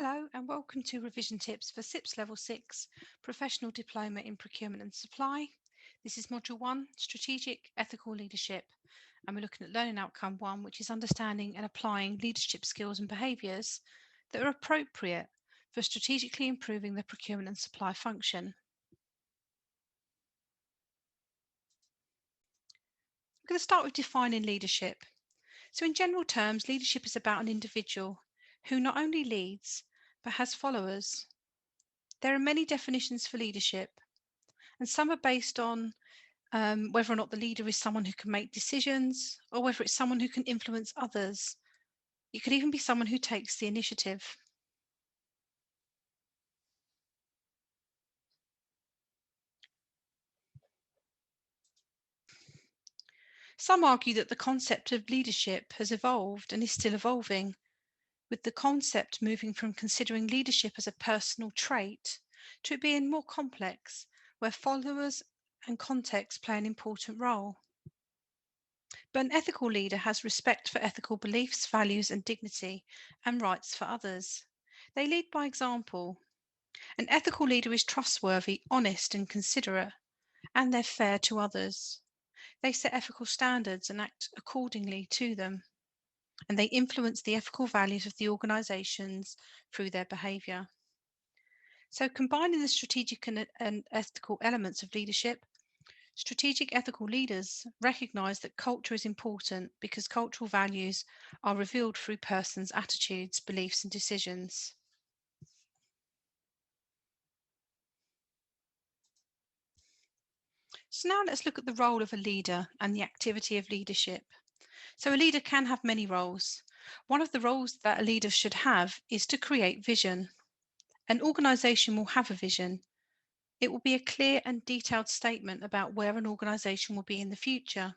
Hello and welcome to revision tips for SIPS Level 6 Professional Diploma in Procurement and Supply. This is Module 1, Strategic Ethical Leadership, and we're looking at Learning Outcome 1, which is understanding and applying leadership skills and behaviours that are appropriate for strategically improving the procurement and supply function. I'm going to start with defining leadership. So in general terms, leadership is about an individual who not only leads, but has followers. There are many definitions for leadership, and some are based on whether or not the leader is someone who can make decisions or whether it's someone who can influence others. It could even be someone who takes the initiative. Some argue that the concept of leadership has evolved and is still evolving, with the concept moving from considering leadership as a personal trait to it being more complex, where followers and context play an important role. But an ethical leader has respect for ethical beliefs, values, and dignity, and rights for others. They lead by example. An ethical leader is trustworthy, honest, and considerate, and they're fair to others. They set ethical standards and act accordingly to them, and they influence the ethical values of the organisations through their behaviour. So, combining the strategic and ethical elements of leadership, strategic ethical leaders recognise that culture is important because cultural values are revealed through persons' attitudes, beliefs, and decisions. So now let's look at the role of a leader and the activity of leadership. So a leader can have many roles. One of the roles that a leader should have is to create vision. An organisation will have a vision. It will be a clear and detailed statement about where an organisation will be in the future.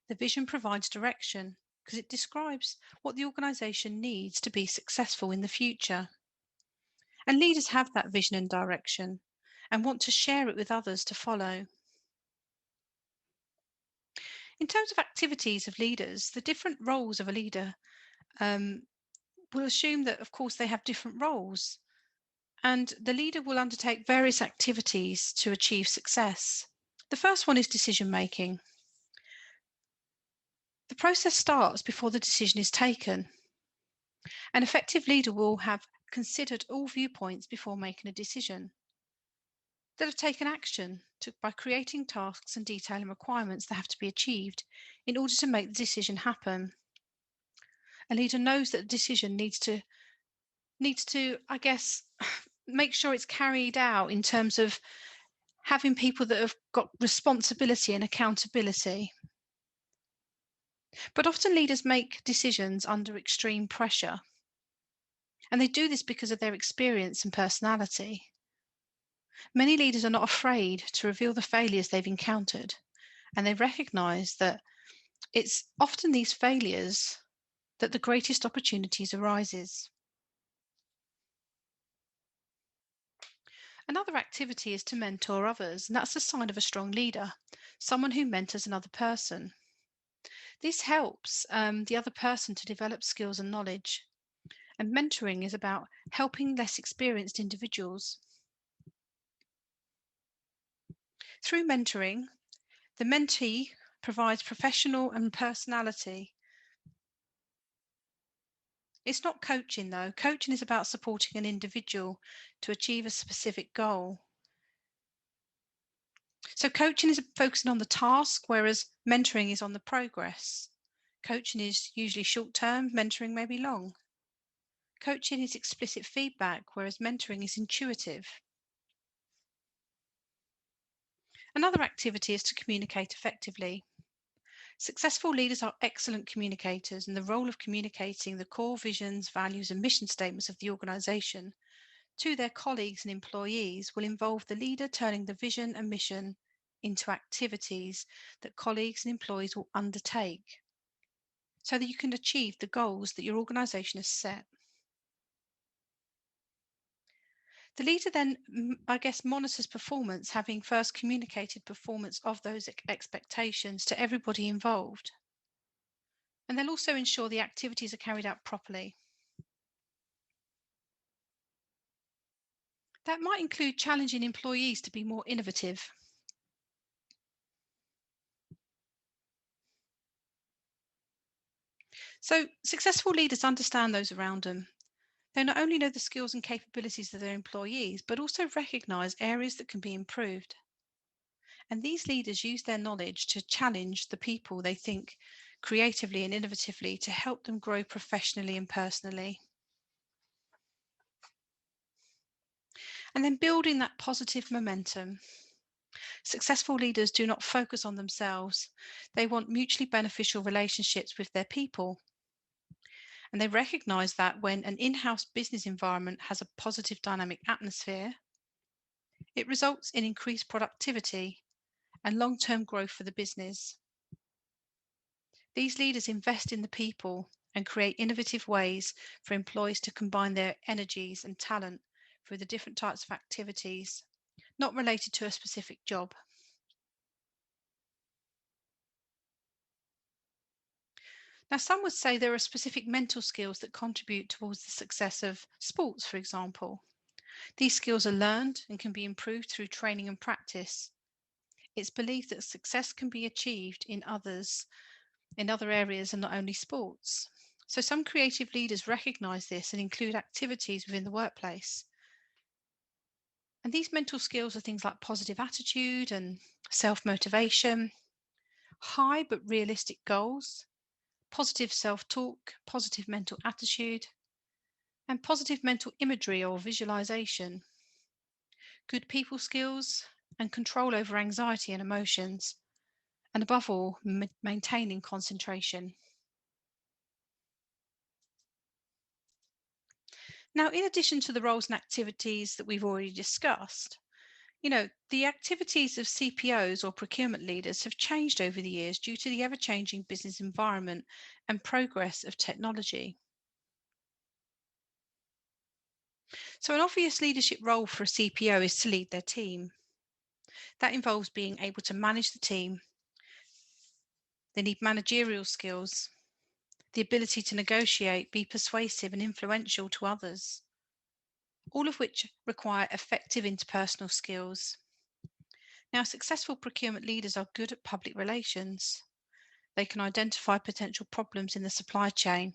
The vision provides direction because it describes what the organisation needs to be successful in the future. And leaders have that vision and direction and want to share it with others to follow. In terms of activities of leaders, the different roles of a leader um, will assume that, of course, they have different roles, and the leader will undertake various activities to achieve success. The first one is decision making. The process starts before the decision is taken. An effective leader will have considered all viewpoints before making a decision. They'll have taken action by creating tasks and detailing requirements that have to be achieved in order to make the decision happen. A leader knows that the decision needs to, I guess, make sure it's carried out in terms of having people that have got responsibility and accountability. But often leaders make decisions under extreme pressure, and they do this because of their experience and personality. Many leaders are not afraid to reveal the failures they've encountered, and they recognise that it's often these failures that the greatest opportunities arises. Another activity is to mentor others, and that's a sign of a strong leader, someone who mentors another person. This helps the other person to develop skills and knowledge. And mentoring is about helping less experienced individuals. Through mentoring, the mentee provides professional and personality. It's not coaching though. Coaching is about supporting an individual to achieve a specific goal. So coaching is focusing on the task, whereas mentoring is on the progress. Coaching is usually short term, mentoring may be long. Coaching is explicit feedback, whereas mentoring is intuitive. Another activity is to communicate effectively. Successful leaders are excellent communicators, and the role of communicating the core visions, values, and mission statements of the organisation to their colleagues and employees will involve the leader turning the vision and mission into activities that colleagues and employees will undertake so that you can achieve the goals that your organisation has set. The leader then, I guess, monitors performance, having first communicated performance of those expectations to everybody involved. And they'll also ensure the activities are carried out properly. That might include challenging employees to be more innovative. So, successful leaders understand those around them. They not only know the skills and capabilities of their employees, but also recognize areas that can be improved. And these leaders use their knowledge to challenge the people they think creatively and innovatively to help them grow professionally and personally. And then building that positive momentum. Successful leaders do not focus on themselves. They want mutually beneficial relationships with their people. And they recognize that when an in house business environment has a positive dynamic atmosphere, it results in increased productivity and long term growth for the business. These leaders invest in the people and create innovative ways for employees to combine their energies and talent through the different types of activities, not related to a specific job. Now, some would say there are specific mental skills that contribute towards the success of sports, for example. These skills are learned and can be improved through training and practice. It's believed that success can be achieved in other areas and not only sports. So some creative leaders recognize this and include activities within the workplace. And these mental skills are things like positive attitude and self-motivation, high but realistic goals, positive self-talk, positive mental attitude, and positive mental imagery or visualization, good people skills, and control over anxiety and emotions, and above all, maintaining concentration. Now, in addition to the roles and activities that we've already discussed, the activities of CPOs or procurement leaders have changed over the years due to the ever changing business environment and progress of technology. So, an obvious leadership role for a CPO is to lead their team. That involves being able to manage the team. They need managerial skills, the ability to negotiate, be persuasive and influential to others, all of which require effective interpersonal skills. Now, successful procurement leaders are good at public relations. They can identify potential problems in the supply chain,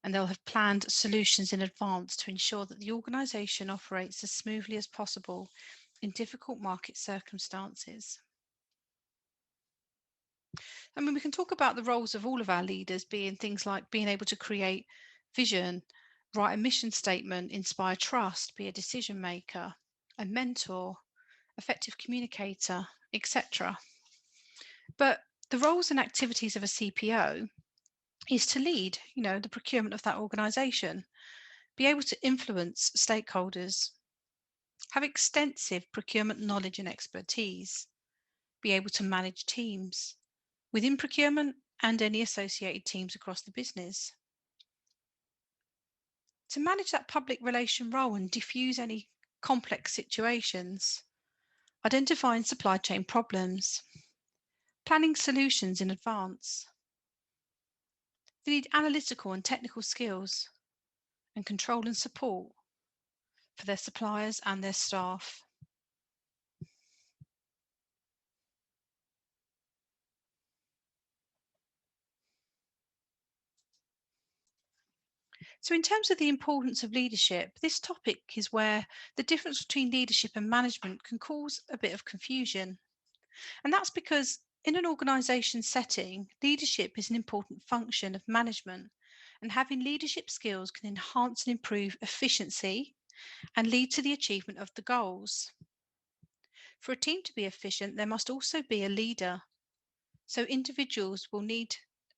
and they'll have planned solutions in advance to ensure that the organisation operates as smoothly as possible in difficult market circumstances. I mean, we can talk about the roles of all of our leaders being things like being able to create vision, write a mission statement, inspire trust, be a decision maker, a mentor, effective communicator, etc. But the roles and activities of a CPO is to lead, the procurement of that organization, be able to influence stakeholders, have extensive procurement knowledge and expertise, be able to manage teams within procurement and any associated teams across the business. To manage that public relation role and diffuse any complex situations, identifying supply chain problems, planning solutions in advance. They need analytical and technical skills and control and support for their suppliers and their staff. So, in terms of the importance of leadership, this topic is where the difference between leadership and management can cause a bit of confusion. And that's because in an organisation setting, leadership is an important function of management, and having leadership skills can enhance and improve efficiency and lead to the achievement of the goals. For a team to be efficient, there must also be a leader. So individuals will need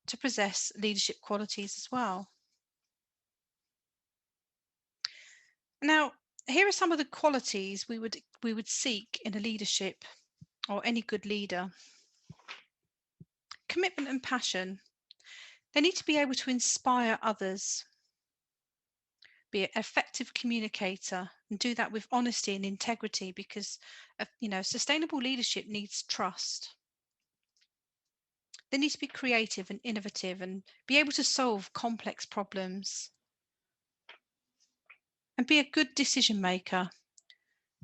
to possess leadership qualities as well. Now, here are some of the qualities we would seek in a leadership or any good leader. Commitment and passion. They need to be able to inspire others, be an effective communicator, and do that with honesty and integrity because sustainable leadership needs trust. They need to be creative and innovative and be able to solve complex problems and be a good decision maker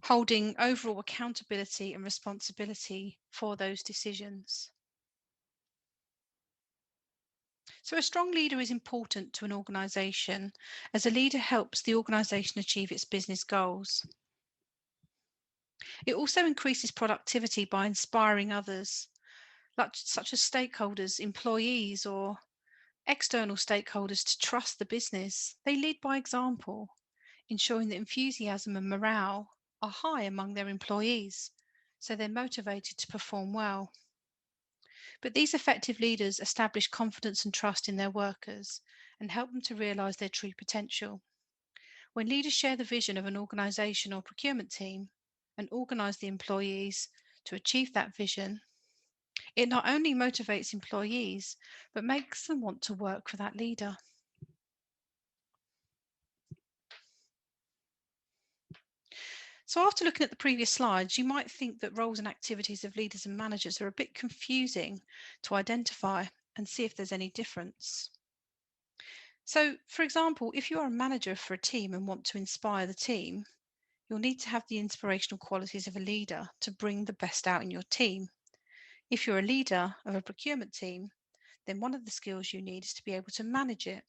holding overall accountability and responsibility for those decisions. So, a strong leader is important to an organization as a leader helps the organization achieve its business goals. It also increases productivity by inspiring others, such as stakeholders, employees, or external stakeholders to trust the business. They lead by example, ensuring that enthusiasm and morale are high among their employees, so they're motivated to perform well. But these effective leaders establish confidence and trust in their workers and help them to realize their true potential. When leaders share the vision of an organization or procurement team and organize the employees to achieve that vision, it not only motivates employees, but makes them want to work for that leader. So after looking at the previous slides, you might think that roles and activities of leaders and managers are a bit confusing to identify and see if there's any difference. So, for example, if you are a manager for a team and want to inspire the team, you'll need to have the inspirational qualities of a leader to bring the best out in your team. If you're a leader of a procurement team, then one of the skills you need is to be able to manage it.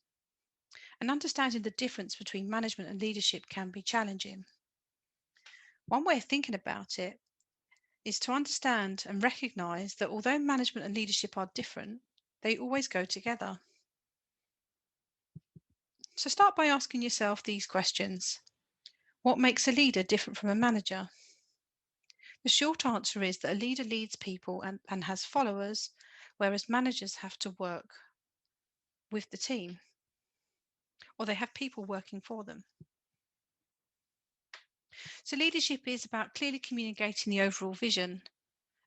And understanding the difference between management and leadership can be challenging. One way of thinking about it is to understand and recognize that although management and leadership are different, they always go together. So start by asking yourself these questions. What makes a leader different from a manager? The short answer is that a leader leads people and has followers, whereas managers have to work with the team, or they have people working for them. So leadership is about clearly communicating the overall vision,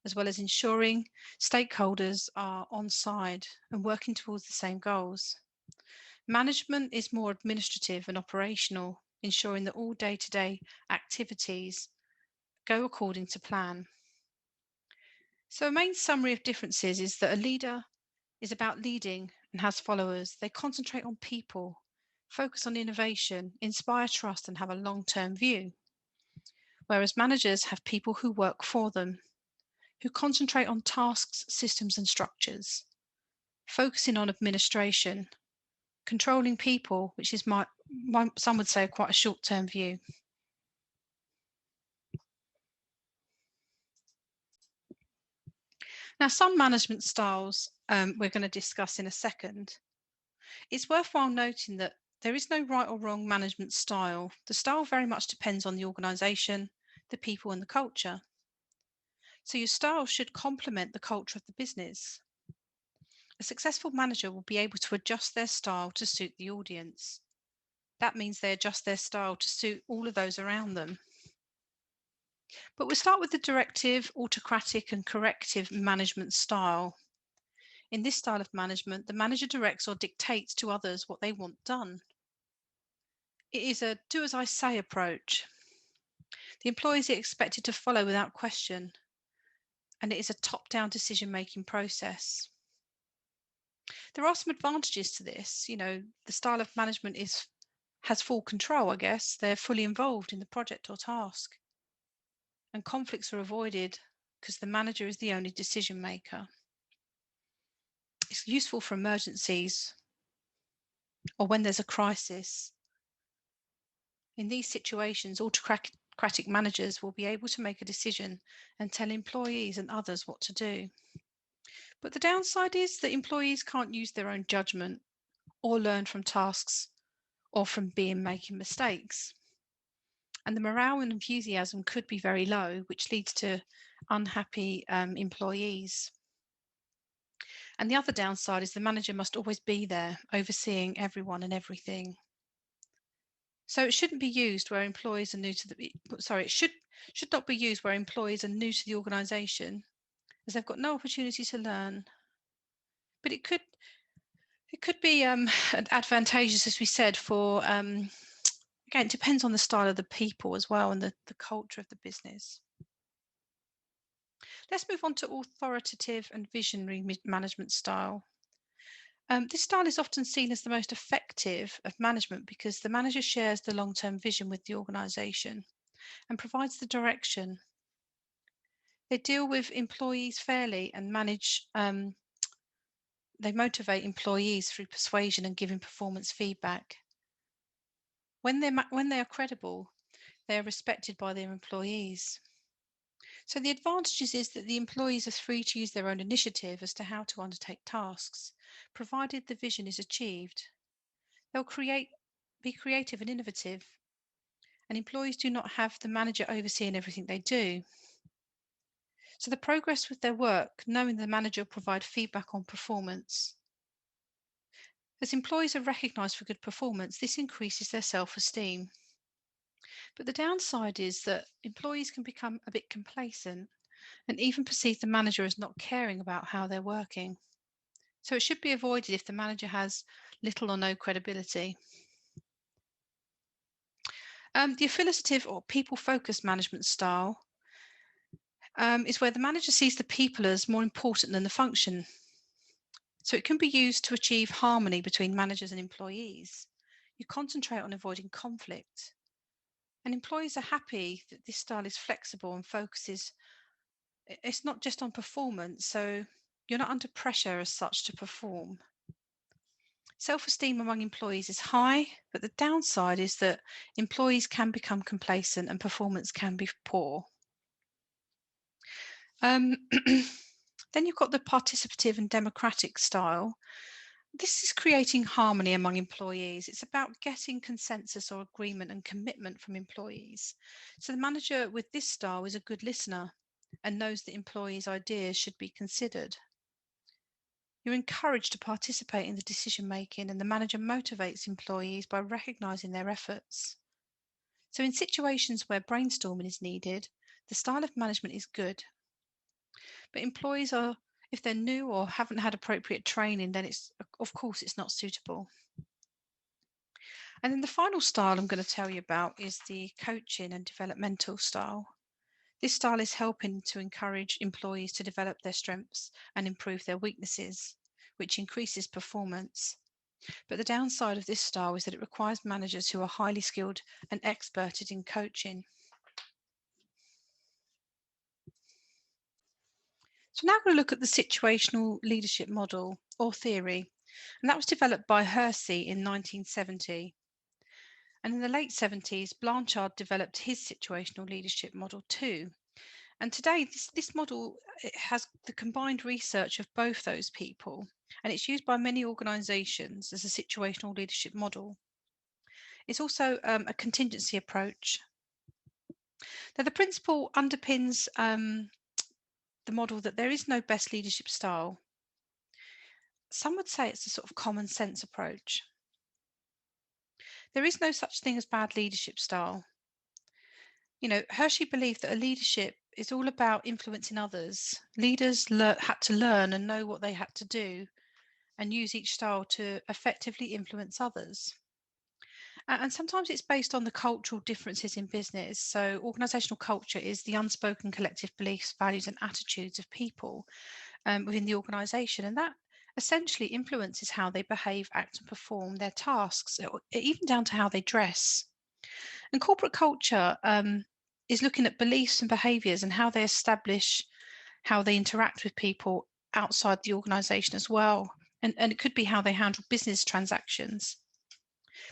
as well as ensuring stakeholders are on side and working towards the same goals. Management is more administrative and operational, ensuring that all day-to-day activities go according to plan. So a main summary of differences is that a leader is about leading and has followers. They concentrate on people, focus on innovation, inspire trust, and have a long-term view. Whereas managers have people who work for them, who concentrate on tasks, systems, and structures, focusing on administration, controlling people, which is some would say quite a short-term view. Now, some management styles we're going to discuss in a second. It's worthwhile noting that there is no right or wrong management style. The style very much depends on the organisation, the people, and the culture. So your style should complement the culture of the business. A successful manager will be able to adjust their style to suit the audience. That means they adjust their style to suit all of those around them. But we'll start with the directive, autocratic, and corrective management style. In this style of management, the manager directs or dictates to others what they want done. It is a do as I say approach. The employees are expected to follow without question, and it is a top-down decision-making process. There are some advantages to this. The style of management has full control, I guess. They're fully involved in the project or task. And conflicts are avoided because the manager is the only decision maker. It's useful for emergencies or when there's a crisis. In these situations, autocratic managers will be able to make a decision and tell employees and others what to do. But the downside is that employees can't use their own judgment or learn from tasks or from making mistakes. And the morale and enthusiasm could be very low, which leads to unhappy employees. And the other downside is the manager must always be there, overseeing everyone and everything. So it shouldn't be used where employees are new to it should not be used where employees are new to the organisation, as they've got no opportunity to learn. But it could be advantageous, as we said, for again, it depends on the style of the people as well and the culture of the business. Let's move on to authoritative and visionary management style. This style is often seen as the most effective of management because the manager shares the long-term vision with the organisation. and provides the direction. They deal with employees fairly and they motivate employees through persuasion and giving performance feedback. When they are credible, they are respected by their employees. So the advantages is that the employees are free to use their own initiative as to how to undertake tasks, provided the vision is achieved. They'll be creative and innovative, and employees do not have the manager overseeing everything they do. So the progress with their work, knowing the manager will provide feedback on performance. As employees are recognised for good performance, this increases their self-esteem. But the downside is that employees can become a bit complacent and even perceive the manager as not caring about how they're working. So it should be avoided if the manager has little or no credibility. The affiliative or people-focused management style is where the manager sees the people as more important than the function. So it can be used to achieve harmony between managers and employees. You concentrate on avoiding conflict. And employees are happy that this style is flexible and focuses, it's not just on performance, so you're not under pressure as such to perform. Self-esteem among employees is high, but the downside is that employees can become complacent and performance can be poor. Then you've got the participative and democratic style. This is creating harmony among employees. It's about getting consensus or agreement and commitment from employees. So the manager with this style is a good listener and knows that employees' ideas should be considered. You're encouraged to participate in the decision making, and the manager motivates employees by recognizing their efforts. So in situations where brainstorming is needed, the style of management is good. But employees are, if they're new or haven't had appropriate training, then of course it's not suitable. And then the final style I'm going to tell you about is the coaching and developmental style. This style is helping to encourage employees to develop their strengths and improve their weaknesses, which increases performance. But the downside of this style is that it requires managers who are highly skilled and experted in coaching. So now I'm going to look at the situational leadership model or theory, and that was developed by Hersey in 1970. And in the late 70s, Blanchard developed his situational leadership model too. And today, this model it has the combined research of both those people, and it's used by many organisations as a situational leadership model. It's also a contingency approach. Now, the principle underpins the model that there is no best leadership style. Some would say it's a sort of common sense approach. There is no such thing as bad leadership style. You know, Hershey believed that a leadership is all about influencing others. Leaders had to learn and know what they had to do and use each style to effectively influence others. And sometimes it's based on the cultural differences in business. So, organizational culture is the unspoken collective beliefs, values, and attitudes of people within the organization. And that essentially influences how they behave, act, and perform their tasks, even down to how they dress. And corporate culture is looking at beliefs and behaviors and how they establish how they interact with people outside the organization as well. And it could be how they handle business transactions.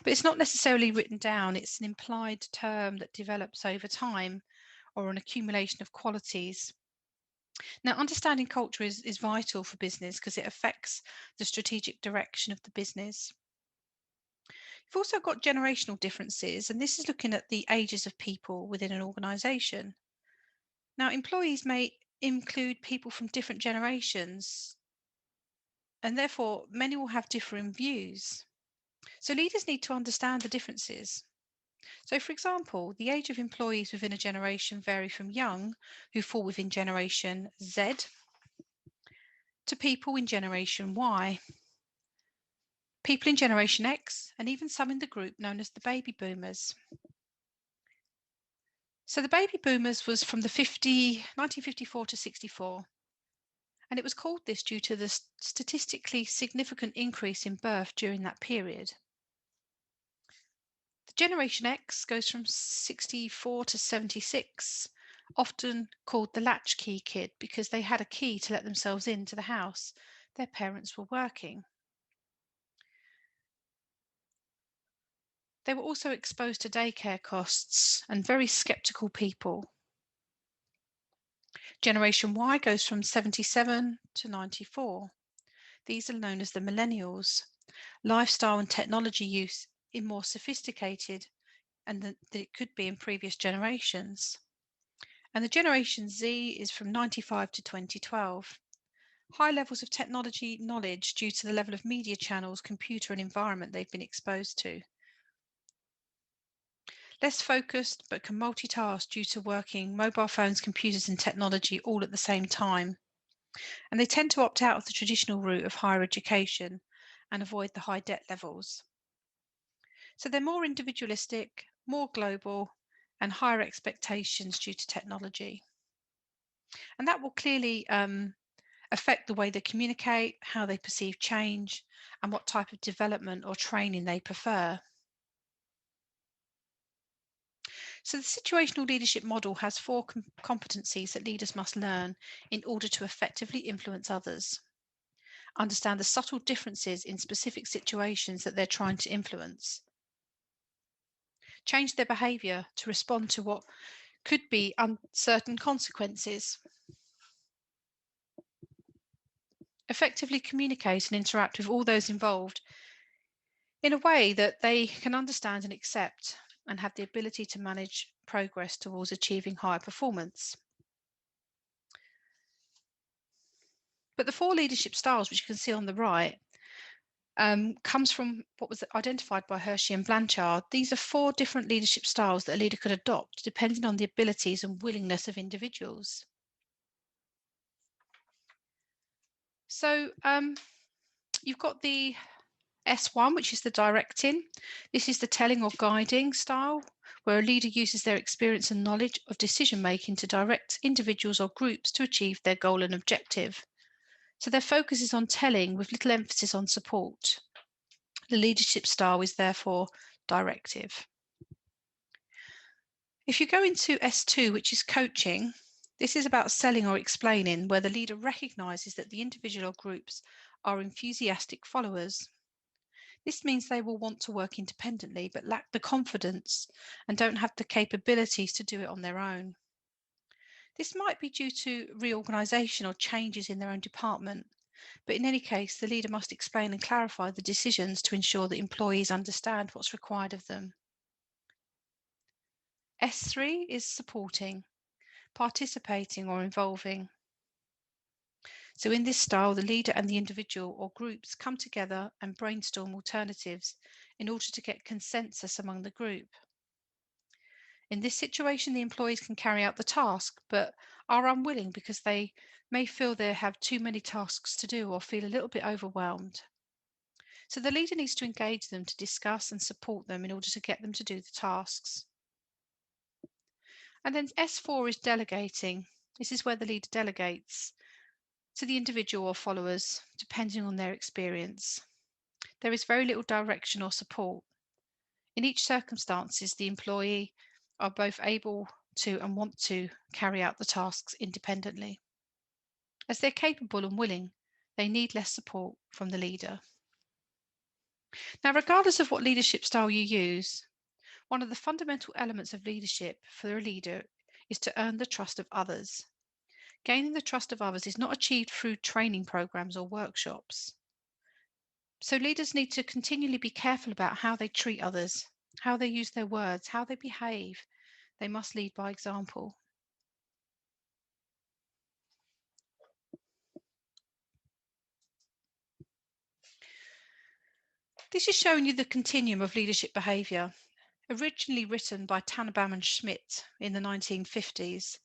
But it's not necessarily written down, it's an implied term that develops over time or an accumulation of qualities. Now, understanding culture is vital for business because it affects the strategic direction of the business. You've also got generational differences, and this is looking at the ages of people within an organisation. Now, employees may include people from different generations, and therefore many will have differing views. So leaders need to understand the differences. So, for example, the age of employees within a generation vary from young, who fall within Generation Z, to people in Generation Y, people in Generation X, and even some in the group known as the baby boomers. So the baby boomers was from the 1954 to 64, and it was called this due to the statistically significant increase in birth during that period. Generation X goes from 64 to 76, often called the latchkey kid because they had a key to let themselves into the house. Their parents were working. They were also exposed to daycare costs and very skeptical people. Generation Y goes from 77 to 94. These are known as the millennials. Lifestyle and technology use is more sophisticated than it could be in previous generations. And the Generation Z is from 95 to 2012. High levels of technology knowledge due to the level of media channels, computer and environment they've been exposed to. Less focused but can multitask due to working mobile phones, computers and technology all at the same time. And they tend to opt out of the traditional route of higher education and avoid the high debt levels. So they're more individualistic, more global, and higher expectations due to technology. And that will clearly affect the way they communicate, how they perceive change, and what type of development or training they prefer. So the situational leadership model has four competencies that leaders must learn in order to effectively influence others. Understand the subtle differences in specific situations that they're trying to influence. Change their behaviour to respond to what could be uncertain consequences. Effectively communicate and interact with all those involved in a way that they can understand and accept, and have the ability to manage progress towards achieving higher performance. But the four leadership styles, which you can see on the right, comes from what was identified by Hershey and Blanchard. These are four different leadership styles that a leader could adopt depending on the abilities and willingness of individuals. So you've got the S1, which is the directing. This is the telling or guiding style, where a leader uses their experience and knowledge of decision making to direct individuals or groups to achieve their goal and objective. So their focus is on telling with little emphasis on support. The leadership style is therefore directive. If you go into S2, which is coaching, this is about selling or explaining, where the leader recognizes that the individual or groups are enthusiastic followers. This means they will want to work independently but lack the confidence and don't have the capabilities to do it on their own. This might be due to reorganisation or changes in their own department, but in any case, the leader must explain and clarify the decisions to ensure that employees understand what's required of them. S3 is supporting, participating or involving. So in this style, the leader and the individual or groups come together and brainstorm alternatives in order to get consensus among the group. In this situation, the employees can carry out the task, but are unwilling because they may feel they have too many tasks to do or feel a little bit overwhelmed. So the leader needs to engage them to discuss and support them in order to get them to do the tasks. And then S4 is delegating. This is where the leader delegates to the individual or followers, depending on their experience. There is very little direction or support. In each circumstances, the employee are both able to and want to carry out the tasks independently. As they're capable and willing, they need less support from the leader. Now, regardless of what leadership style you use, one of the fundamental elements of leadership for a leader is to earn the trust of others. Gaining the trust of others is not achieved through training programs or workshops. So leaders need to continually be careful about how they treat others, how they use their words, how they behave. They must lead by example. This is showing you the continuum of leadership behaviour, originally written by Tannenbaum and Schmidt in the 1950s,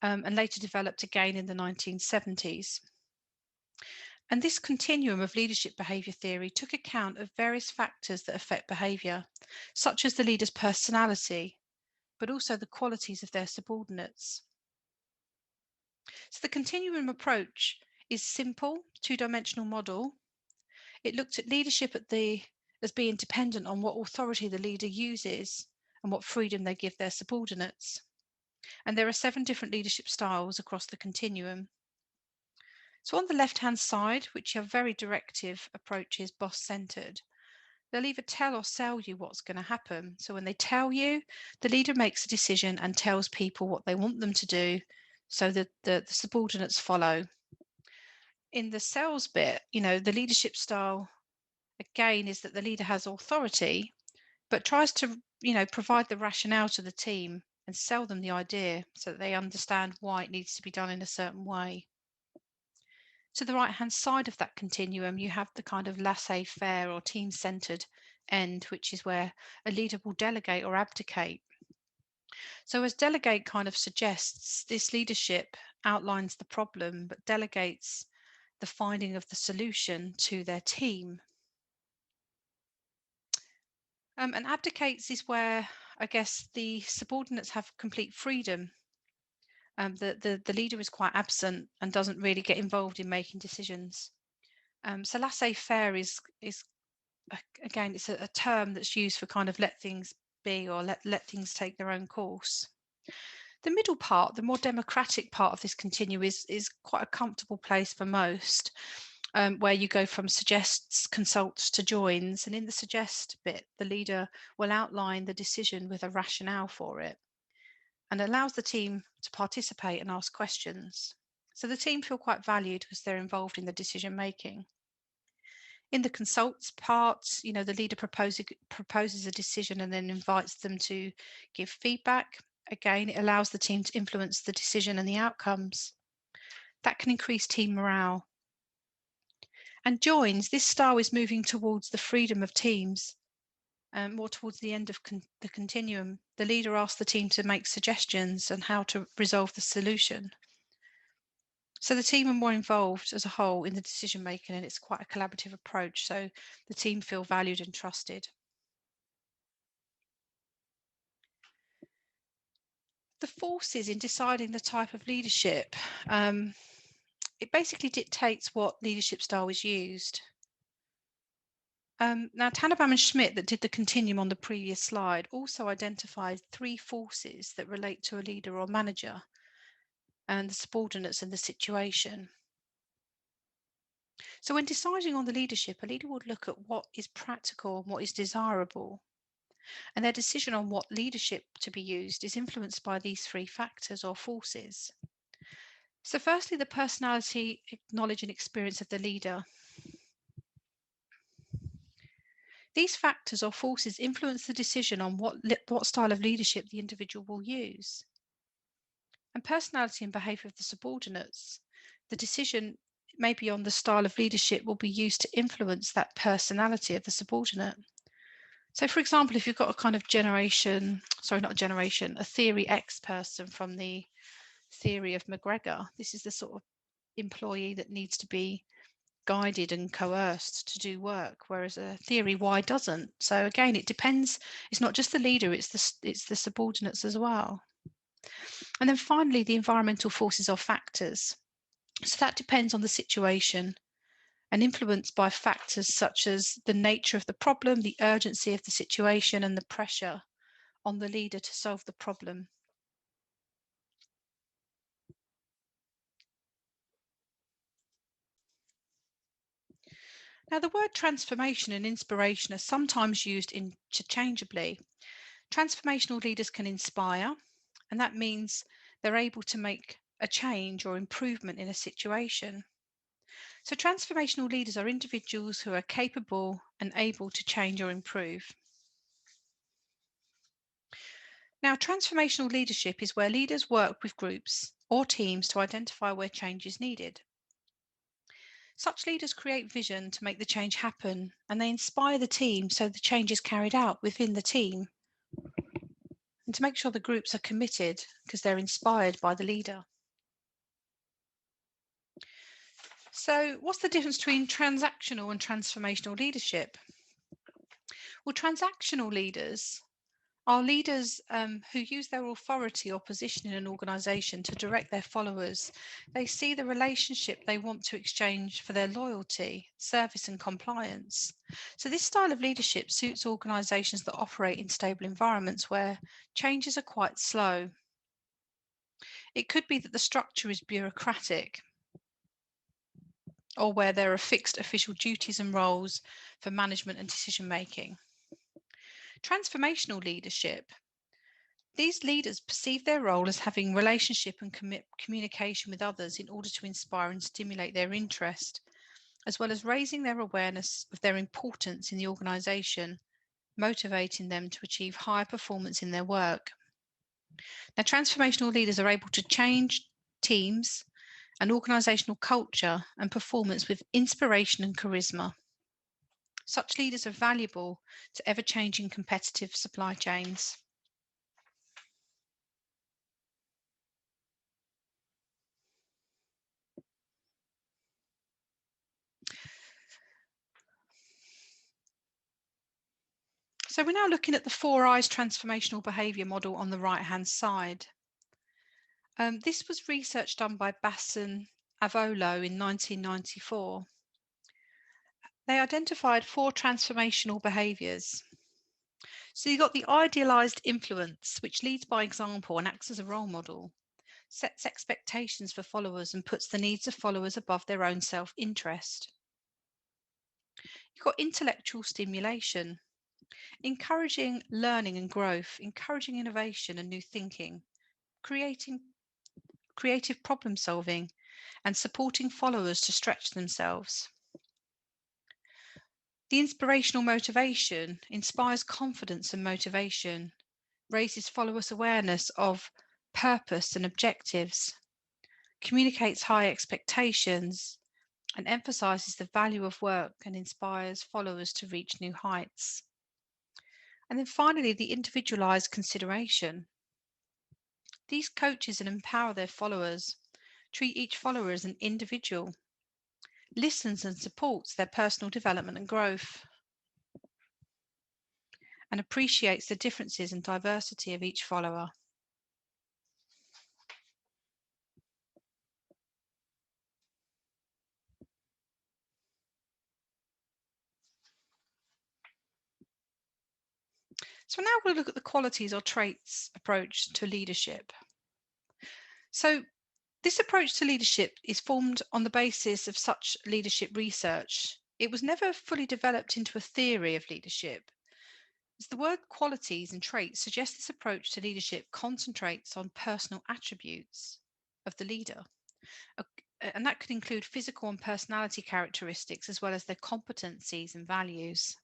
and later developed again in the 1970s. And this continuum of leadership behaviour theory took account of various factors that affect behaviour, such as the leader's personality, but also the qualities of their subordinates. So the continuum approach is simple, two-dimensional model. It looked at leadership as as being dependent on what authority the leader uses and what freedom they give their subordinates. And there are 7 different leadership styles across the continuum. So on the left-hand side, which are very directive approaches, boss-centered, they'll either tell or sell you what's going to happen. So when they tell you, the leader makes a decision and tells people what they want them to do so that the subordinates follow. In the sales bit, the leadership style, again, is that the leader has authority, but tries to, provide the rationale to the team and sell them the idea so that they understand why it needs to be done in a certain way. To the right-hand side of that continuum, you have the kind of laissez-faire or team-centered end, which is where a leader will delegate or abdicate. So as delegate kind of suggests, this leadership outlines the problem, but delegates the finding of the solution to their team. And abdicates is where, I guess, the subordinates have complete freedom. The leader is quite absent and doesn't really get involved in making decisions. So laissez-faire is again, it's a term that's used for kind of let things be or let things take their own course. The middle part, the more democratic part of this continuum, is quite a comfortable place for most, where you go from suggests, consults to joins. And in the suggest bit, the leader will outline the decision with a rationale for it and allows the team to participate and ask questions. So the team feel quite valued because they're involved in the decision making. In the consults part, the leader proposes a decision and then invites them to give feedback. Again, it allows the team to influence the decision and the outcomes. That can increase team morale. And joins, this style is moving towards the freedom of teams, more towards the end of the continuum. The leader asks the team to make suggestions on how to resolve the solution. So the team are more involved as a whole in the decision making, and it's quite a collaborative approach. So the team feel valued and trusted. The forces in deciding the type of leadership, it basically dictates what leadership style is used. Now, Tannenbaum and Schmidt, that did the continuum on the previous slide, also identified 3 forces that relate to a leader or manager and the subordinates and the situation. So when deciding on the leadership, a leader would look at what is practical and what is desirable. And their decision on what leadership to be used is influenced by these 3 factors or forces. So firstly, the personality, knowledge and experience of the leader. These factors or forces influence the decision on what style of leadership the individual will use. And personality and behaviour of the subordinates. The decision maybe on the style of leadership will be used to influence that personality of the subordinate. So for example, if you've got a kind of a theory X person from the theory of McGregor, this is the sort of employee that needs to be guided and coerced to do work, whereas a theory Y doesn't. So again, it depends. It's not just the leader, it's the subordinates as well. And then finally, the environmental forces or factors. So that depends on the situation and influenced by factors such as the nature of the problem, the urgency of the situation, and the pressure on the leader to solve the problem. Now, the word transformation and inspiration are sometimes used interchangeably. Transformational leaders can inspire, and that means they're able to make a change or improvement in a situation. So transformational leaders are individuals who are capable and able to change or improve. Now, transformational leadership is where leaders work with groups or teams to identify where change is needed. Such leaders create vision to make the change happen, and they inspire the team so the change is carried out within the team, and to make sure the groups are committed because they're inspired by the leader. So what's the difference between transactional and transformational leadership? Well, transactional leaders are leaders who use their authority or position in an organization to direct their followers. They see the relationship they want to exchange for their loyalty, service, and compliance. So, this style of leadership suits organizations that operate in stable environments where changes are quite slow. It could be that the structure is bureaucratic, or where there are fixed official duties and roles for management and decision making. Transformational leadership. These leaders perceive their role as having relationship and communication with others in order to inspire and stimulate their interest, as well as raising their awareness of their importance in the organisation, motivating them to achieve higher performance in their work. Now, transformational leaders are able to change teams and organisational culture and performance with inspiration and charisma. Such leaders are valuable to ever-changing competitive supply chains. So we're now looking at the 4 I's transformational behaviour model on the right-hand side. This was research done by Basson Avolo in 1994. They identified 4 transformational behaviours. So you've got the idealised influence, which leads by example and acts as a role model, sets expectations for followers and puts the needs of followers above their own self-interest. You've got intellectual stimulation, encouraging learning and growth, encouraging innovation and new thinking, creating creative problem solving, and supporting followers to stretch themselves. The inspirational motivation inspires confidence and motivation, raises followers' awareness of purpose and objectives, communicates high expectations, and emphasizes the value of work and inspires followers to reach new heights. And then finally, the individualized consideration. These coaches and empower their followers, treat each follower as an individual, listens and supports their personal development and growth, and appreciates the differences and diversity of each follower. So now we'll look at the qualities or traits approach to leadership. So this approach to leadership is formed on the basis of such leadership research. It was never fully developed into a theory of leadership, as the word qualities and traits suggests this approach to leadership concentrates on personal attributes of the leader. And that could include physical and personality characteristics as well as their competencies and values.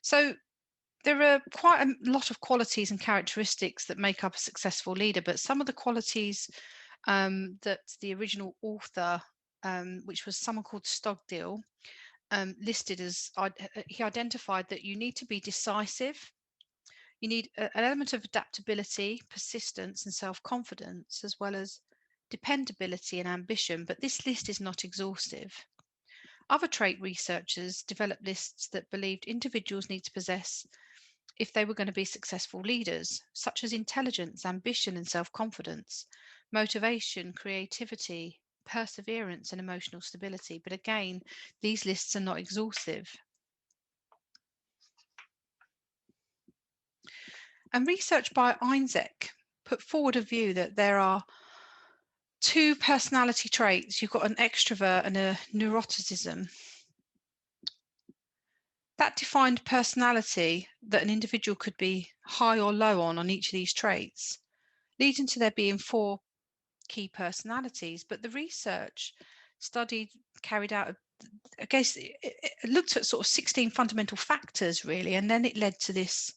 So there are quite a lot of qualities and characteristics that make up a successful leader, but some of the qualities that the original author, which was someone called Stogdill, listed as, he identified that you need to be decisive, you need an element of adaptability, persistence, and self-confidence, as well as dependability and ambition, but this list is not exhaustive. Other trait researchers developed lists that believed individuals need to possess if they were going to be successful leaders, such as intelligence, ambition, and self-confidence, motivation, creativity, perseverance, and emotional stability. But again, these lists are not exhaustive. And research by Einzek put forward a view that there are 2 personality traits. You've got an extrovert and a neuroticism. That defined personality that an individual could be high or low on each of these traits, leading to there being 4 key personalities. But the research carried out, I guess it looked at sort of 16 fundamental factors really, and then it led to this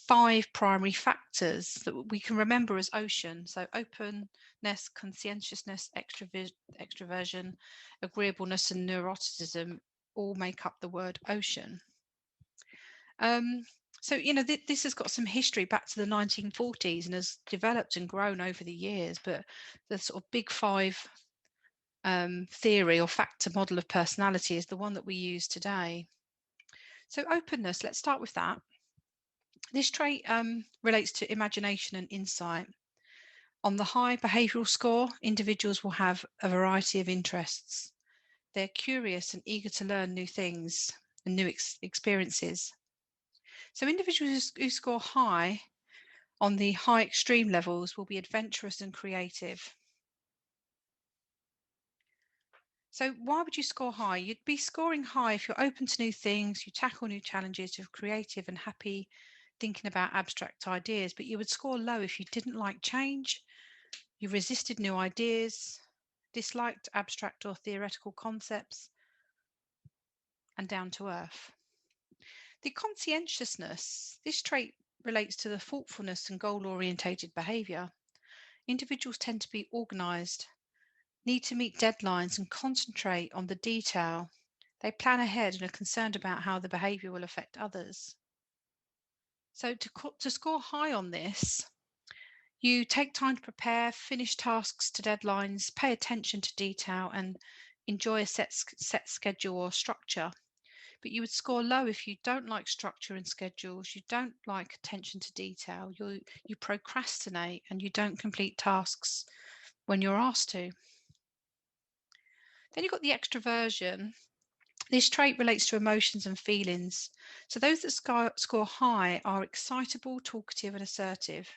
5 primary factors that we can remember as OCEAN. So openness, conscientiousness, extroversion, agreeableness, and neuroticism all make up the word OCEAN. So, this has got some history back to the 1940s and has developed and grown over the years, but the sort of big 5 theory or factor model of personality is the one that we use today. So openness, let's start with that. This trait relates to imagination and insight. On the high behavioural score, individuals will have a variety of interests. They're curious and eager to learn new things and new experiences. So individuals who score high on the high extreme levels will be adventurous and creative. So why would you score high? You'd be scoring high if you're open to new things, you tackle new challenges, you're creative and happy thinking about abstract ideas, but you would score low if you didn't like change, you resisted new ideas, disliked abstract or theoretical concepts, and down to earth. The conscientiousness, this trait relates to the thoughtfulness and goal-orientated behaviour. Individuals tend to be organised, need to meet deadlines and concentrate on the detail. They plan ahead and are concerned about how the behaviour will affect others. So to score high on this, you take time to prepare, finish tasks to deadlines, pay attention to detail, and enjoy a set schedule or structure. But you would score low if you don't like structure and schedules, you don't like attention to detail, you procrastinate, and you don't complete tasks when you're asked to. Then you've got the extroversion. This trait relates to emotions and feelings. So those that score high are excitable, talkative, and assertive.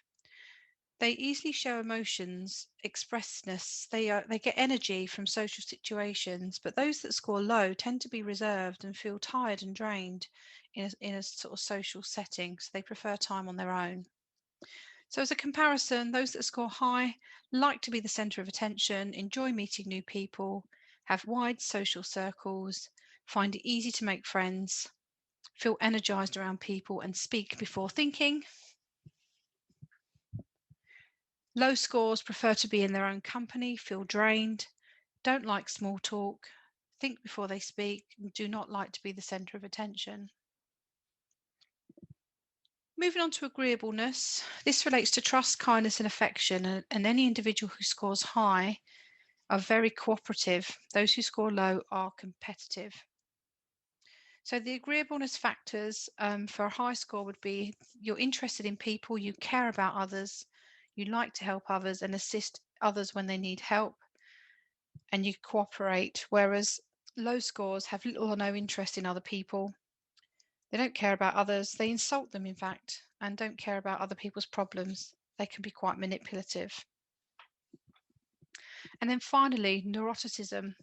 They easily show emotions, expressiveness. They get energy from social situations. But those that score low tend to be reserved and feel tired and drained in a sort of social setting. So they prefer time on their own. So as a comparison, those that score high like to be the centre of attention, enjoy meeting new people, have wide social circles, find it easy to make friends, feel energized around people, and speak before thinking. Low scores prefer to be in their own company, feel drained, don't like small talk, think before they speak, and do not like to be the centre of attention. Moving on to agreeableness, this relates to trust, kindness, and affection, and any individual who scores high are very cooperative. Those who score low are competitive. So the agreeableness factors for a high score would be you're interested in people, you care about others, you like to help others and assist others when they need help, and you cooperate, whereas low scores have little or no interest in other people. They don't care about others, they insult them, in fact, and don't care about other people's problems. They can be quite manipulative. And then finally, neuroticism.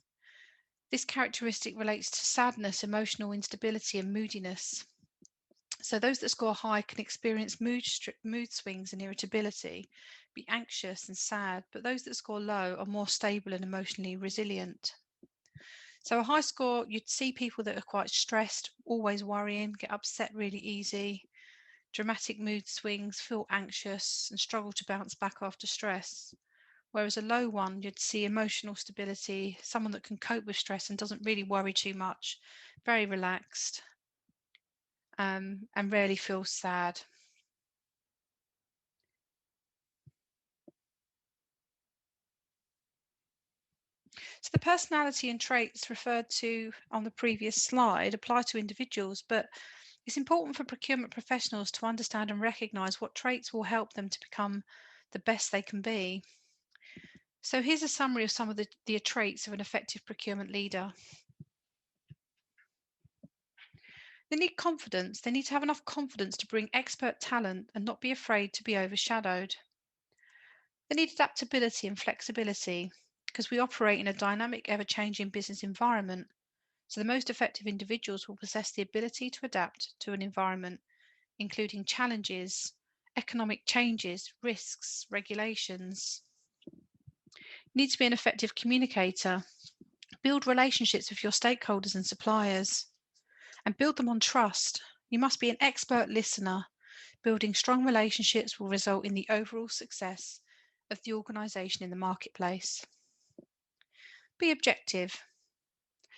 This characteristic relates to sadness, emotional instability, and moodiness. So those that score high can experience mood swings and irritability, be anxious and sad, but those that score low are more stable and emotionally resilient. So a high score, you'd see people that are quite stressed, always worrying, get upset really easy, dramatic mood swings, feel anxious, and struggle to bounce back after stress. Whereas a low one, you'd see emotional stability, someone that can cope with stress and doesn't really worry too much, very relaxed, and rarely feels sad. So the personality and traits referred to on the previous slide apply to individuals, but it's important for procurement professionals to understand and recognise what traits will help them to become the best they can be. So here's a summary of some of the traits of an effective procurement leader. They need confidence. They need to have enough confidence to bring expert talent and not be afraid to be overshadowed. They need adaptability and flexibility because we operate in a dynamic, ever-changing business environment. So the most effective individuals will possess the ability to adapt to an environment, including challenges, economic changes, risks, regulations. You need to be an effective communicator. Build relationships with your stakeholders and suppliers and build them on trust. You must be an expert listener. Building strong relationships will result in the overall success of the organisation in the marketplace. Be objective.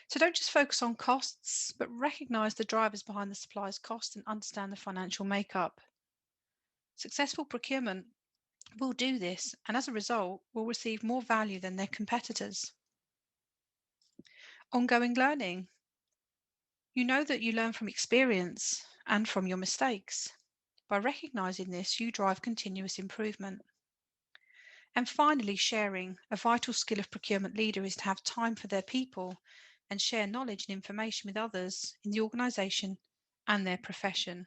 So don't just focus on costs, but recognise the drivers behind the supplier's cost and understand the financial makeup. Successful procurement will do this, and as a result, will receive more value than their competitors. Ongoing learning. You know that you learn from experience and from your mistakes. By recognizing this, you drive continuous improvement. And finally, sharing. A vital skill of procurement leader is to have time for their people and share knowledge and information with others in the organization and their profession.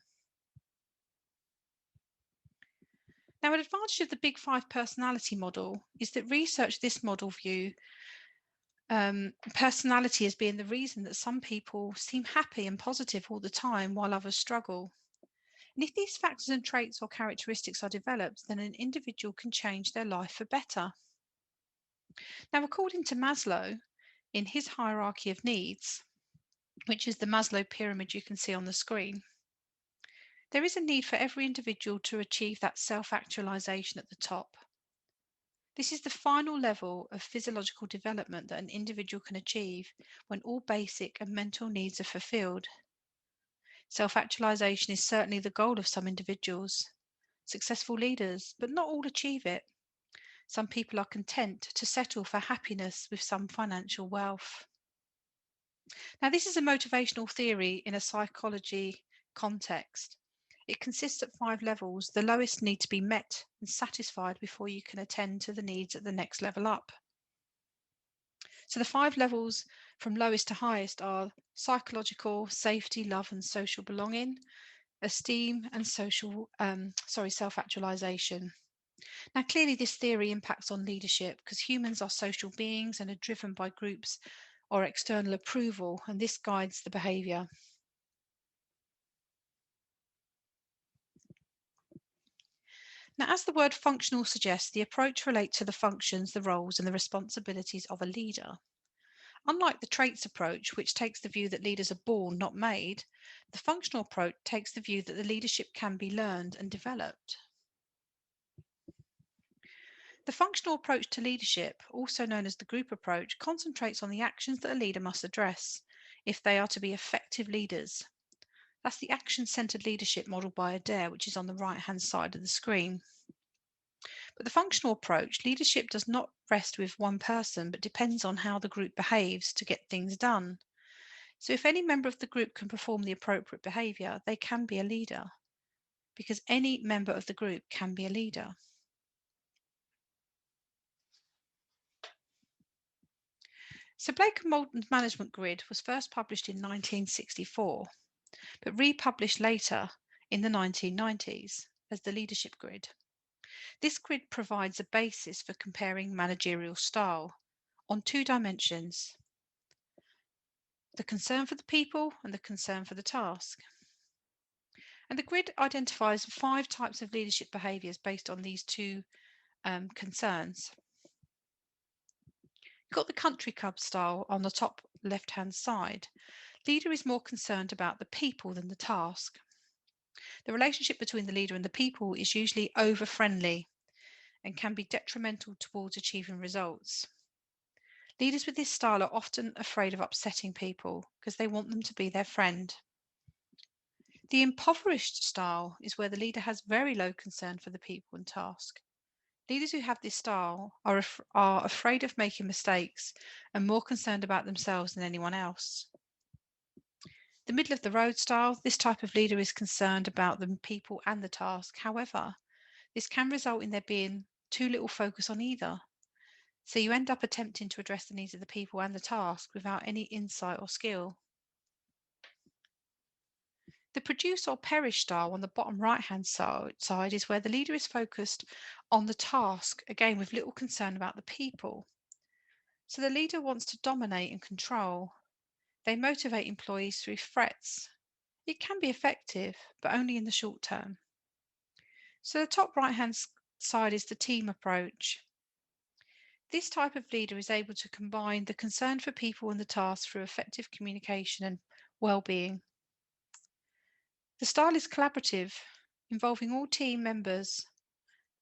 Now, an advantage of the Big Five personality model is that research this model view personality as being the reason that some people seem happy and positive all the time while others struggle. And if these factors and traits or characteristics are developed, then an individual can change their life for better. Now, according to Maslow, in his hierarchy of needs, which is the Maslow pyramid you can see on the screen, there is a need for every individual to achieve that self-actualization at the top. This is the final level of physiological development that an individual can achieve when all basic and mental needs are fulfilled. Self-actualization is certainly the goal of some individuals, successful leaders, but not all achieve it. Some people are content to settle for happiness with some financial wealth. Now, this is a motivational theory in a psychology context. It consists at 5 levels. The lowest need to be met and satisfied before you can attend to the needs at the next level up. So the 5 levels from lowest to highest are psychological, safety, love and social belonging, esteem and self-actualization. Now, clearly this theory impacts on leadership because humans are social beings and are driven by groups or external approval, and this guides the behaviour. Now, as the word functional suggests, the approach relates to the functions, the roles, and the responsibilities of a leader. Unlike the traits approach, which takes the view that leaders are born, not made, the functional approach takes the view that the leadership can be learned and developed. The functional approach to leadership, also known as the group approach, concentrates on the actions that a leader must address if they are to be effective leaders. That's the action-centered leadership model by Adair, which is on the right-hand side of the screen. But the functional approach, leadership does not rest with one person, but depends on how the group behaves to get things done. So if any member of the group can perform the appropriate behaviour, they can be a leader, because any member of the group can be a leader. So Blake and Moulton's management grid was first published in 1964, but republished later in the 1990s as the leadership grid. This grid provides a basis for comparing managerial style on 2 dimensions: the concern for the people and the concern for the task. And the grid identifies 5 types of leadership behaviours based on these 2 concerns. You've got the country club style on the top left-hand side. Leader is more concerned about the people than the task. The relationship between the leader and the people is usually over-friendly and can be detrimental towards achieving results. Leaders with this style are often afraid of upsetting people because they want them to be their friend. The impoverished style is where the leader has very low concern for the people and task. Leaders who have this style are afraid of making mistakes and more concerned about themselves than anyone else. The middle of the road style, this type of leader is concerned about the people and the task. However, this can result in there being too little focus on either. So you end up attempting to address the needs of the people and the task without any insight or skill. The produce or perish style on the bottom right-hand side is where the leader is focused on the task, again with little concern about the people. So the leader wants to dominate and control. They motivate employees through threats. It can be effective, but only in the short term. So the top right-hand side is the team approach. This type of leader is able to combine the concern for people and the task through effective communication and well-being. The style is collaborative, involving all team members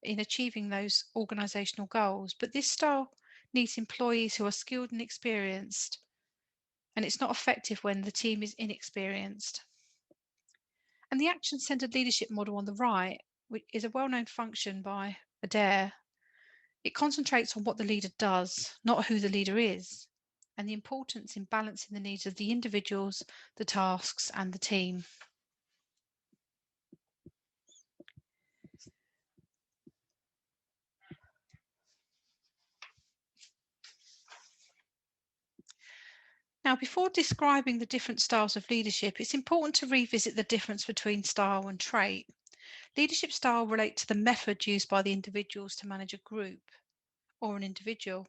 in achieving those organisational goals, but this style needs employees who are skilled and experienced, and it's not effective when the team is inexperienced. And the action-centred leadership model on the right, which is a well-known function by Adair, it concentrates on what the leader does, not who the leader is, and the importance in balancing the needs of the individuals, the tasks, and the team. Now, before describing the different styles of leadership, it's important to revisit the difference between style and trait. Leadership style relate to the method used by the individuals to manage a group or an individual.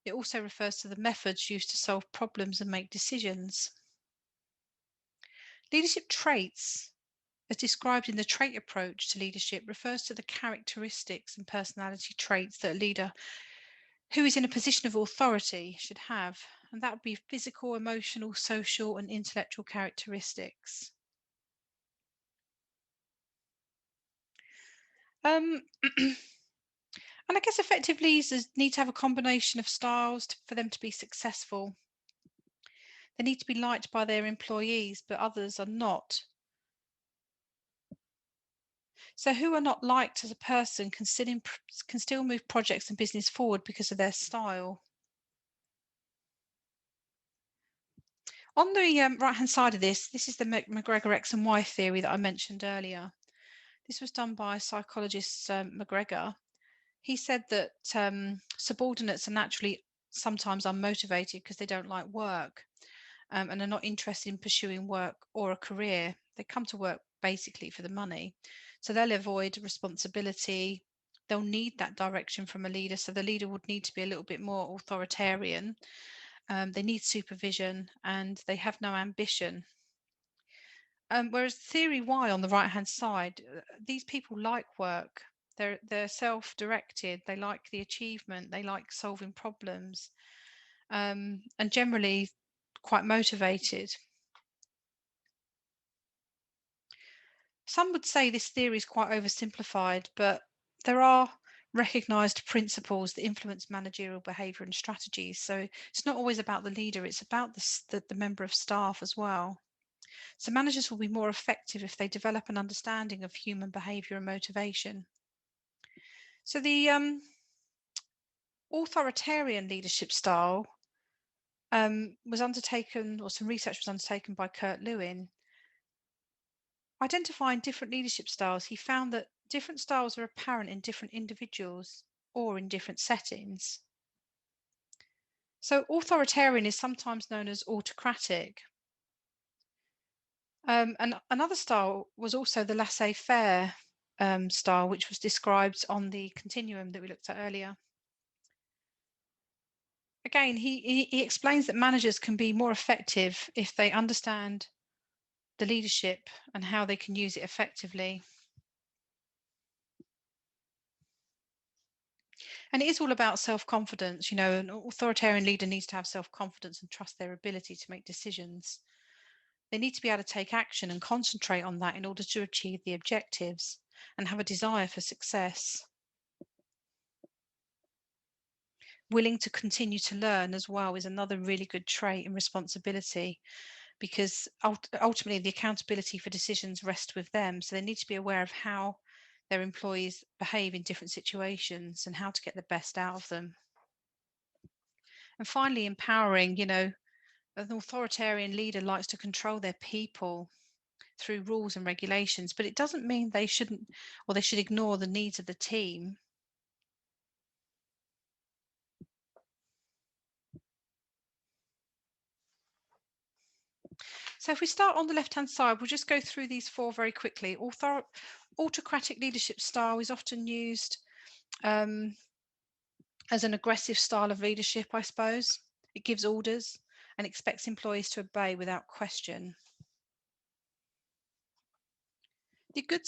It also refers to the methods used to solve problems and make decisions. Leadership traits, as described in the trait approach to leadership, refers to the characteristics and personality traits that a leader who is in a position of authority should have. And that would be physical, emotional, social, and intellectual characteristics. Um, and I guess effective leaders need to have a combination of styles for them to be successful. They need to be liked by their employees, but others are not. So, who are not liked as a person can still move projects and business forward because of their style. On the right-hand side of this is the McGregor X and Y theory that I mentioned earlier. This was done by psychologist McGregor. He said that subordinates are naturally sometimes unmotivated because they don't like work and are not interested in pursuing work or a career. They come to work basically for the money. So they'll avoid responsibility. They'll need that direction from a leader. So the leader would need to be a little bit more authoritarian. They need supervision and they have no ambition. Whereas theory Y on the right hand side, these people like work. They're self-directed. They like the achievement. They like solving problems, and generally quite motivated. Some would say this theory is quite oversimplified, but there are recognized principles that influence managerial behavior and strategies. So it's not always about the leader, it's about the member of staff as well. So managers will be more effective if they develop an understanding of human behavior and motivation. So the authoritarian leadership style was undertaken, or some research was undertaken by Kurt Lewin. Identifying different leadership styles, he found that different styles are apparent in different individuals or in different settings. So authoritarian is sometimes known as autocratic. And another style was also the laissez-faire style, which was described on the continuum that we looked at earlier. Again, he explains that managers can be more effective if they understand the leadership and how they can use it effectively. And it is all about self-confidence. You know, an authoritarian leader needs to have self-confidence and trust their ability to make decisions. They need to be able to take action and concentrate on that in order to achieve the objectives and have a desire for success. Willing to continue to learn as well is another really good trait and responsibility, because ultimately the accountability for decisions rests with them. So they need to be aware of how their employees behave in different situations and how to get the best out of them. And finally, empowering, you know, an authoritarian leader likes to control their people through rules and regulations, but it doesn't mean they shouldn't, or they should ignore the needs of the team. So if we start on the left-hand side, we'll just go through these four very quickly. Autocratic leadership style is often used as an aggressive style of leadership, I suppose. It gives orders and expects employees to obey without question. The good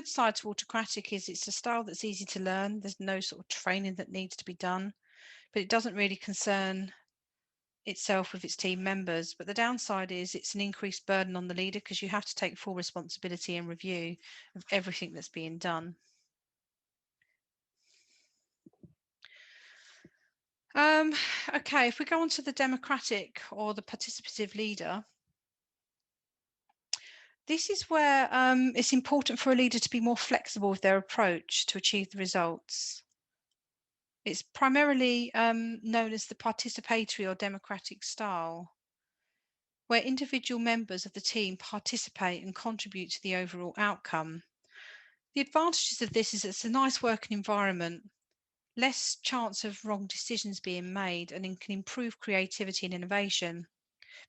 side to autocratic is it's a style that's easy to learn. There's no sort of training that needs to be done, but it doesn't really concern itself with its team members. But the downside is it's an increased burden on the leader because you have to take full responsibility and review of everything that's being done. Okay, if we go on to the democratic or the participative leader, this is where it's important for a leader to be more flexible with their approach to achieve the results. It's primarily known as the participatory or democratic style, where individual members of the team participate and contribute to the overall outcome. The advantages of this is it's a nice working environment. less chance of wrong decisions being made, and it can improve creativity and innovation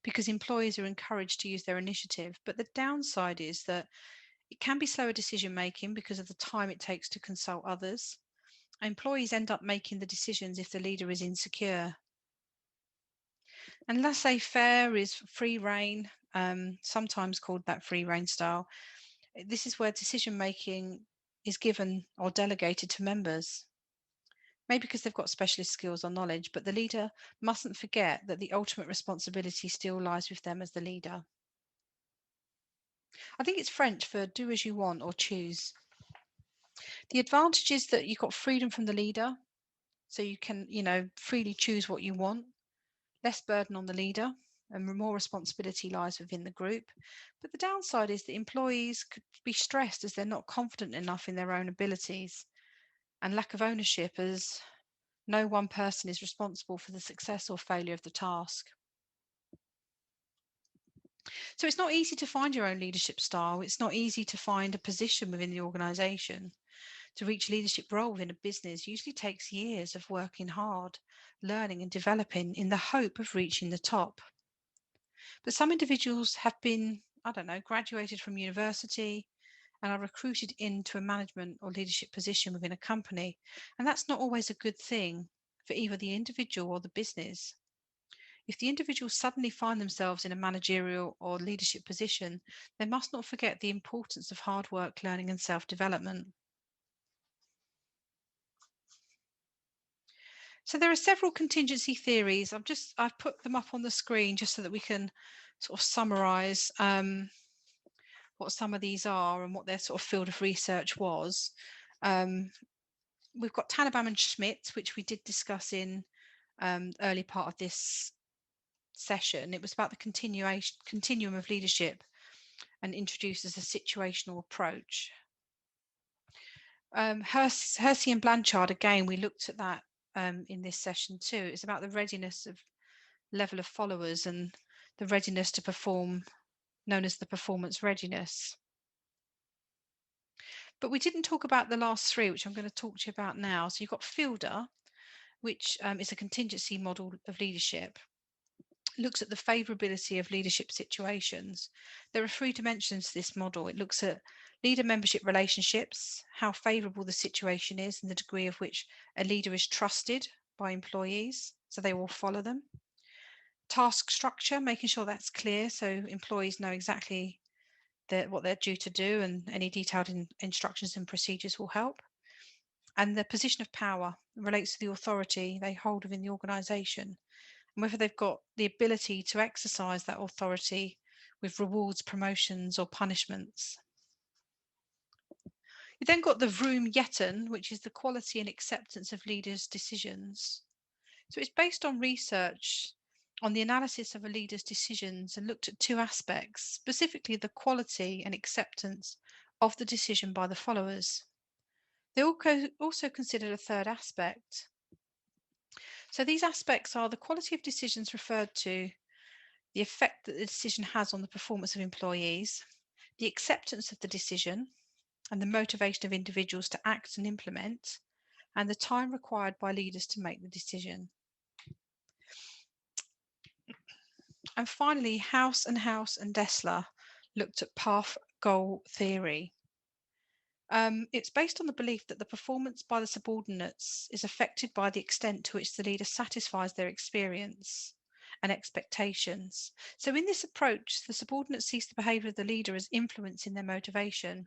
because employees are encouraged to use their initiative. But the downside is that it can be slower decision making because of the time it takes to consult others. Employees end up making the decisions if the leader is insecure. And laissez-faire is free rein, sometimes called that free rein style. This is where decision making is given or delegated to members, maybe because they've got specialist skills or knowledge, but the leader mustn't forget that the ultimate responsibility still lies with them as the leader. I think it's French for do as you want or choose. The advantage is that you've got freedom from the leader, so you can, freely choose what you want, less burden on the leader, and more responsibility lies within the group. But the downside is that employees could be stressed as they're not confident enough in their own abilities, and lack of ownership as no one person is responsible for the success or failure of the task. So it's not easy to find your own leadership style. It's not easy to find a position within the organization. To reach a leadership role within a business usually takes years of working hard, learning and developing in the hope of reaching the top. But some individuals have been, graduated from university and are recruited into a management or leadership position within a company. And that's not always a good thing for either the individual or the business. If the individuals suddenly find themselves in a managerial or leadership position, they must not forget the importance of hard work, learning, and self-development. So there are several contingency theories. I've put them up on the screen just so that we can sort of summarize what some of these are and what their sort of field of research was. We've got Tannenbaum and Schmidt, which we did discuss in early part of this session. It was about the continuum of leadership and introduces a situational approach. Hersey and Blanchard, again, we looked at that in this session too. It's about the readiness of level of followers and the readiness to perform, known as the performance readiness. But we didn't talk about the last three, which I'm going to talk to you about now. So you've got Fielder, which is a contingency model of leadership. Looks at the favorability of leadership situations. There are three dimensions to this model. It looks at leader membership relationships, how favorable the situation is and the degree of which a leader is trusted by employees, so they will follow them. Task structure, making sure that's clear so employees know exactly what they're due to do, and any detailed instructions and procedures will help. And the position of power relates to the authority they hold within the organisation, and whether they've got the ability to exercise that authority with rewards, promotions, or punishments. You then got the Vroom-Yetten, which is the quality and acceptance of leaders' decisions. So it's based on research on the analysis of a leader's decisions and looked at two aspects, specifically the quality and acceptance of the decision by the followers. They also considered a third aspect. So these aspects are the quality of decisions referred to, the effect that the decision has on the performance of employees, the acceptance of the decision, and the motivation of individuals to act and implement, and the time required by leaders to make the decision. And finally, House and Dessler looked at path goal theory. It's based on the belief that the performance by the subordinates is affected by the extent to which the leader satisfies their experience and expectations. So in this approach, the subordinate sees the behaviour of the leader as influencing their motivation.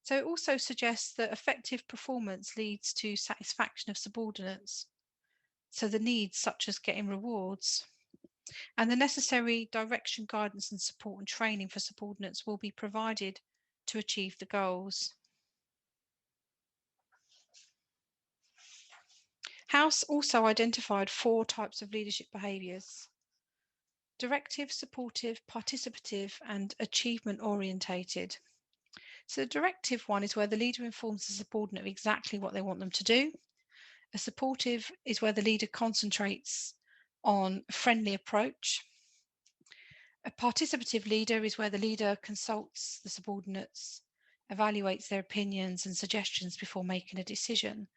So it also suggests that effective performance leads to satisfaction of subordinates. So the needs such as getting rewards and the necessary direction, guidance and support and training for subordinates will be provided to achieve the goals. House also identified 4 types of leadership behaviours: directive, supportive, participative and achievement orientated. So the directive one is where the leader informs the subordinate of exactly what they want them to do. A supportive is where the leader concentrates on a friendly approach. A participative leader is where the leader consults the subordinates, evaluates their opinions and suggestions before making a decision.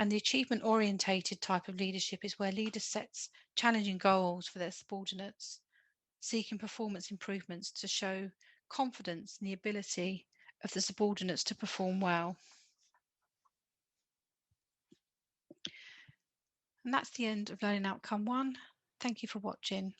And the achievement orientated type of leadership is where leaders sets challenging goals for their subordinates, seeking performance improvements to show confidence in the ability of the subordinates to perform well. And that's the end of Learning Outcome 1. Thank you for watching.